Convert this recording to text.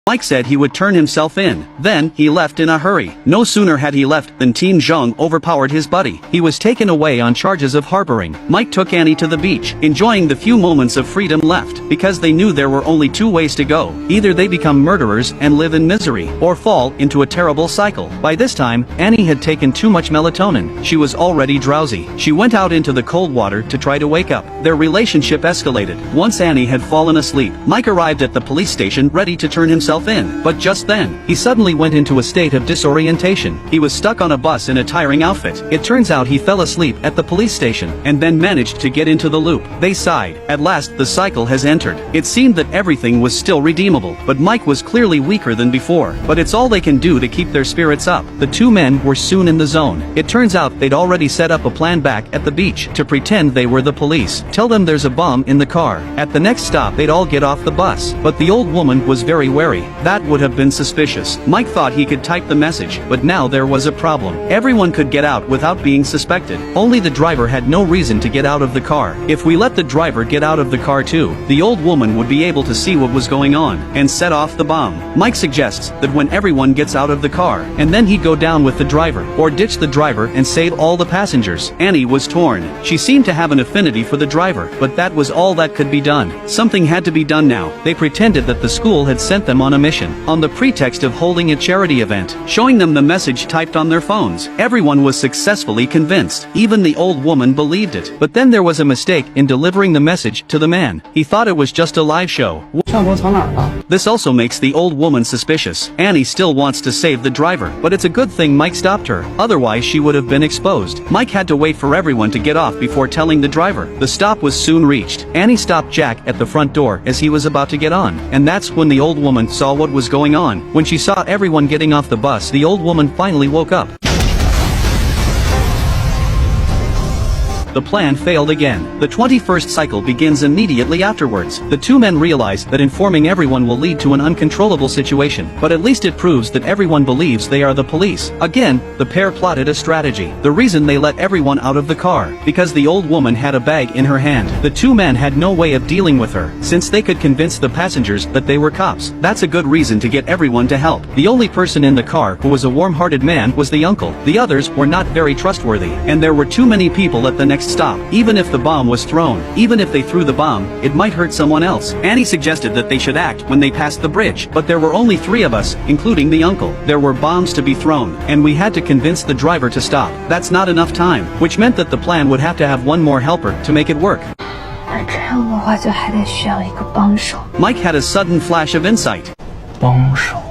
Mike said he would turn himself in. Then, he left in a hurry. No sooner had he left than Team Zheng overpowered his buddy. He was taken away on charges of harboring. Mike took Annie to the beach, enjoying the few moments of freedom left, because they knew there were only two ways to go. Either they become murderers and live in misery, or fall into a terrible cycle. By this time, Annie had taken too much melatonin. She was already drowsy. She went out into the cold water to try to wake up. Their relationship escalated. Once Annie had fallen asleep, Mike arrived at the police station ready to turn himself in, but just then, he suddenly went into a state of disorientation. He was stuck on a bus in a tiring outfit. It turns out he fell asleep at the police station, and then managed to get into the loop. They sighed. At last the cycle has entered. It seemed that everything was still redeemable, but Mike was clearly weaker than before. But it's all they can do to keep their spirits up. The two men were soon in the zone. It turns out they'd already set up a plan back at the beach to pretend they were the police. Tell them there's a bomb in the car. At the next stop they'd all get off the bus. But the old woman was very wary. That would have been suspicious. Mike thought he could type the message, but now there was a problem. Everyone could get out without being suspected. Only the driver had no reason to get out of the car. If we let the driver get out of the car too, the old woman would be able to see what was going on, and set off the bomb. Mike suggests that when everyone gets out of the car, and then he'd go down with the driver, or ditch the driver and save all the passengers. Annie was torn. She seemed to have an affinity for the driver, but that was all that could be done. Something had to be done now. They pretended that the school had sent them on a mission, on the pretext of holding a charity event, showing them the message typed on their phones. Everyone was successfully convinced. Even the old woman believed it. But then there was a mistake in delivering the message to the man. He thought it was just a live show. This also makes the old woman suspicious. Annie still wants to save the driver, but it's a good thing Mike stopped her. Otherwise she would have been exposed. Mike had to wait for everyone to get off before telling the driver. The stop was soon reached. Annie stopped Jack at the front door as he was about to get on, and that's when the old woman saw what was going on. When she saw everyone getting off the bus, the old woman finally woke up. The plan failed again. The 21st cycle begins immediately afterwards. The two men realize that informing everyone will lead to an uncontrollable situation, but at least it proves that everyone believes they are the police. Again, the pair plotted a strategy. The reason they let everyone out of the car, because the old woman had a bag in her hand. The two men had no way of dealing with her, since they could convince the passengers that they were cops. That's a good reason to get everyone to help. The only person in the car who was a warm-hearted man was the uncle. The others were not very trustworthy, and there were too many people at the next stop. Even if the bomb was thrown, even if they threw the bomb, it might hurt someone else. Annie suggested that they should act when they passed the bridge, but there were only 3 of us, including the uncle. There were bombs to be thrown, and we had to convince the driver to stop. That's not enough time, which meant that the plan would have to have one more helper to make it work. Mike had a sudden flash of insight. 帮手